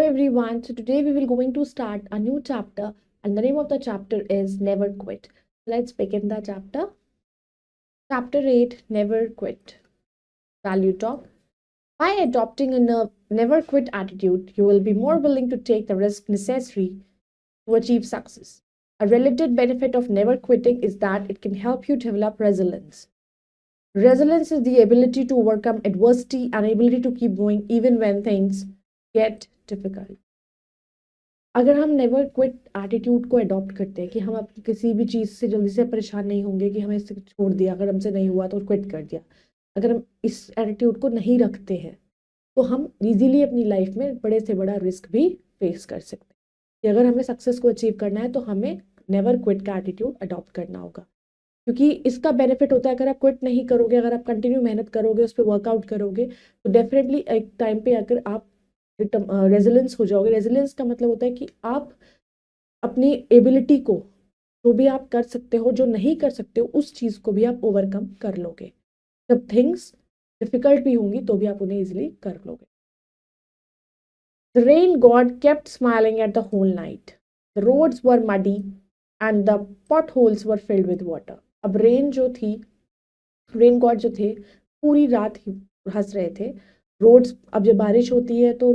everyone. So today we will going to start a new chapter and the name of the chapter is Never Quit. Let's begin the chapter. Chapter 8 Never Quit. Value talk. By adopting a never quit attitude, you will be more willing to take the risk necessary to achieve success. A related benefit of never quitting is that it can help you develop resilience. Resilience is the ability to overcome adversity and ability to keep going even when things get difficult. अगर हम never quit attitude को adopt करते हैं कि हम अपनी किसी भी चीज़ से जल्दी से परेशान नहीं होंगे कि हमें इससे छोड़ दिया, अगर हमसे नहीं हुआ तो क्विट कर दिया, अगर हम इस एटीट्यूड को नहीं रखते हैं तो हम इजीली अपनी लाइफ में बड़े से बड़ा रिस्क भी फेस कर सकते हैं कि अगर हमें सक्सेस को अचीव करना है तो हमें नेवर क्विट का एटीट्यूड अडॉप्ट करना होगा, क्योंकि इसका बेनिफिट होता है अगर आप क्विट नहीं करोगे, अगर आप कंटिन्यू मेहनत करोगे, उस पर वर्कआउट करोगे तो डेफिनेटली एक टाइम पे अगर आप रेजिलेंस हो जाओगे। रेजिलेंस का मतलब होता है कि आप अपनी एबिलिटी को, जो भी आप कर सकते हो, जो नहीं कर सकते हो, उस चीज़ को भी आप ओवरकम कर लोगे। जब थिंग्स डिफिकल्ट भी होंगी तो भी आप उन्हें इजिली कर लोगे। The rain god kept smiling at the whole night. The roads were muddy and the potholes were filled with water. अब रेन रेन गॉड जो थे पूरी रात ही हंस रहे थे। रोड्स, अब जब बारिश होती है तो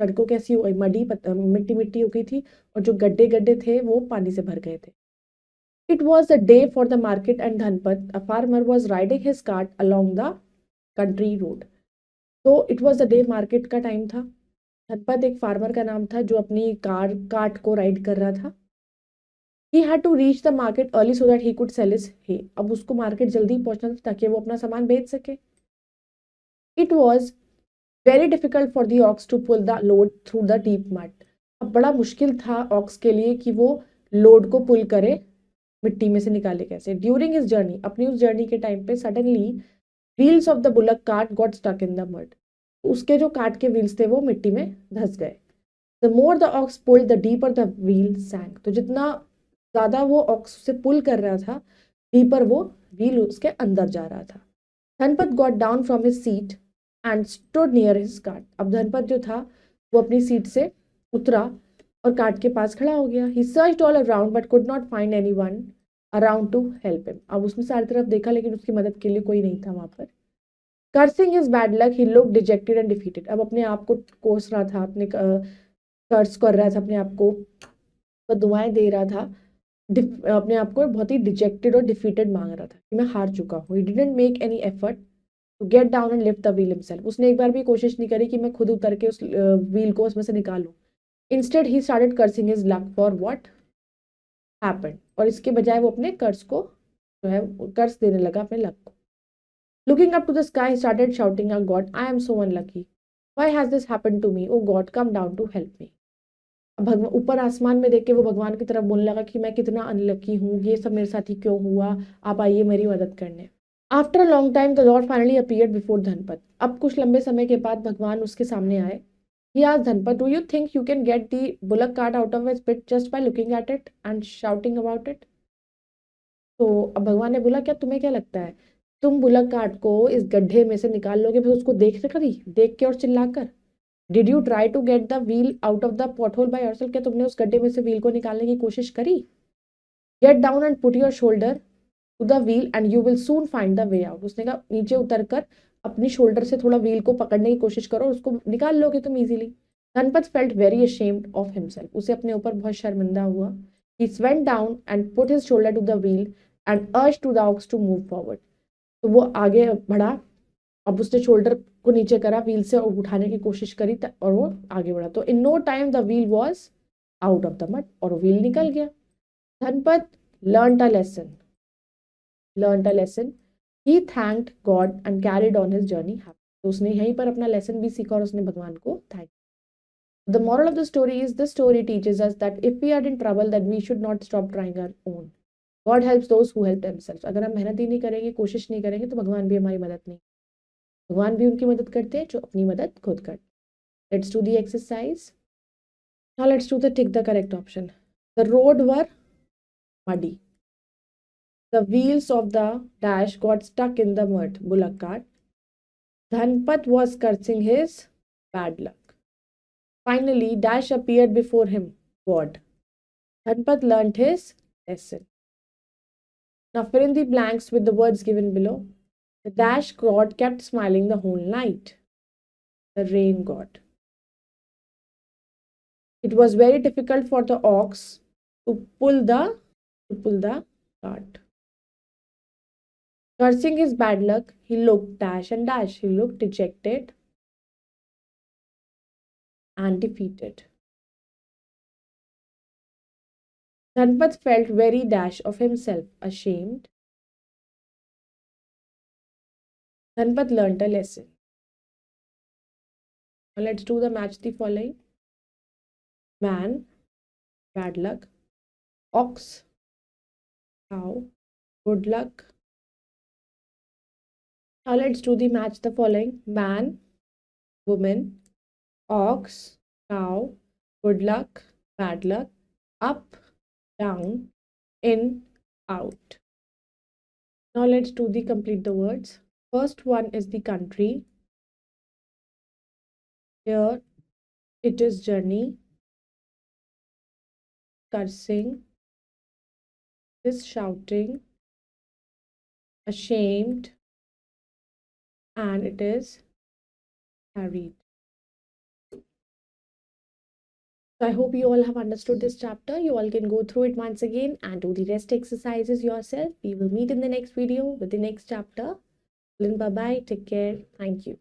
सड़कों कैसी हो गई, मिट्टी मिट्टी हो गई थी और जो गड्ढे गड्ढे थे वो पानी से भर गए थे। It was a day for the market and Dhanpat, a farmer, was riding his cart along the country road. तो it was the day, market का टाइम था। धनपत एक फार्मर का नाम था जो अपनी कार्ट को राइड कर रहा था। He had to reach the market early so that he could sell his hay. अब उसको मार्केट जल्दी पहुंचना था ताकि वो अपना सामान बेच सके। It was very difficult for the ox to pull the load through the deep mud. अब बड़ा मुश्किल था ऑक्स के लिए कि वो लोड को पुल करे, मिट्टी में से निकाले कैसे। During his journey, अपनी उस जर्नी के टाइम पे suddenly wheels of the bullock cart got stuck in the mud. उसके जो कार्ट के व्हील्स थे वो मिट्टी में धंस गए। The more the ox pulled, the deeper the wheel sank. तो जितना ज्यादा वो ऑक्स से पुल कर रहा था, डीपर वो व्हील उसके अंदर जा रहा था। Dhanpat got down from his seat and stood near his cart. अब धनपत जो था वो अपनी सीट से उतरा और कार्ट के पास खड़ा हो गया। He searched all around but could not find anyone around to help him. अब उसने सारी तरफ देखा लेकिन उसकी मदद के लिए कोई नहीं था वहां पर। Cursing his bad luck, he looked dejected and defeated. अब अपने आप को कोस रहा था, अपने कर्स कर रहा था, अपने आप को दुआएं दे रहा था, अपने आप को बहुत ही डिजेक्टेड और डिफीटेड मांग रहा था कि मैं हार चुका हूँ। He didn't make any effort to get down and lift the wheel himself. उसने एक बार भी कोशिश नहीं करी कि मैं खुद उतर के उस व्हील को उसमें से निकालूं। Instead he started cursing his luck for what happened. और इसके बजाय वो अपने कर्स को जो है कर्स देने लगा अपने लक को। Looking up to the sky, he started shouting, "Oh God, I am so unlucky. Why has this happened to me? Oh God, come down to help me." अब भगवान ऊपर आसमान में देख के वो भगवान की तरफ बोलने लगा कि मैं कितना अनलकी हूँ, ये सब मेरे साथ ही क्यों हुआ, आप आइए मेरी मदद करने। After a long time, the Lord finally appeared before Dhanpat. अब कुछ लंबे समय के बाद भगवान उसके सामने आए। He asked Dhanpat, "Do you think you can get the bullock cart out of its pit just by looking at it and shouting about it?" तो अब भगवान ने बोला, क्या तुम्हें क्या लगता है तुम बुलक कार्ट को इस गड्ढे में से निकाल लोगे बस उसको देख के और चिल्लाकर? Did you try to get the wheel out of the pothole by yourself? क्या तुमने उस गड्ढे में से व्हील को निकालने की कोशिश करी? Get down and put your shoulder to the wheel and you will soon find the way out. उसने कहा नीचे उतर कर अपनी शोल्डर से थोड़ा व्हील को पकड़ने की कोशिश करो, उसको निकाल लोगे तुम easily. Dhanpat felt very ashamed of himself. उसे अपने ऊपर बहुत शर्मिंदा हुआ। He went down and put his shoulder to the wheel and urged to the ox to move forward. तो वो आगे बढ़ा, अब उसने शोल्डर को नीचे करा, व्हील से उठाने की कोशिश करी और वो आगे बढ़ा। तो in no time the wheel was out of the mud और व्हील निकल गया। Dhanpat learned a lesson. He thanked God and carried on his journey happy. तो उसने यहीं पर अपना लेसन भी सीखा और उसने भगवान को thank. The moral of the story is this story teaches us that if we are in trouble, then we should not stop trying our own. God helps those who help themselves. अगर हम मेहनत ही नहीं करेंगे, कोशिश नहीं करेंगे तो भगवान भी हमारी मदद नहीं, भगवान भी उनकी मदद करते हैं जो अपनी मदद खुद करते हैं। Let's do the exercise. Now let's do the tick the correct option. The road were muddy. The wheels of the dash got stuck in the mud. Bullock cart. Dhanpat was cursing his bad luck. Finally, Dash appeared before him, God. Dhanpat learnt his lesson. Now fill in the blanks with the words given below. The Dash god kept smiling the whole night. The rain god. It was very difficult for the ox to pull the cart. Cursing his bad luck, he looked dash and dash. He looked dejected and defeated. Dhanpat felt very dash of himself, ashamed. Dhanpat learnt a lesson. Now let's do the match the following. Man, bad luck. Ox, cow, good luck. Now let's do the match the following. Man, woman, ox, cow, good luck, bad luck, up, down, in, out. Now let's do the complete the words. First one is the country. Here it is journey, cursing, is shouting, ashamed, and it is carried. So I hope you all have understood this chapter. You all can go through it once again and do the rest exercises yourself. We will meet in the next video with the next chapter. Bye bye. Take care. Thank you.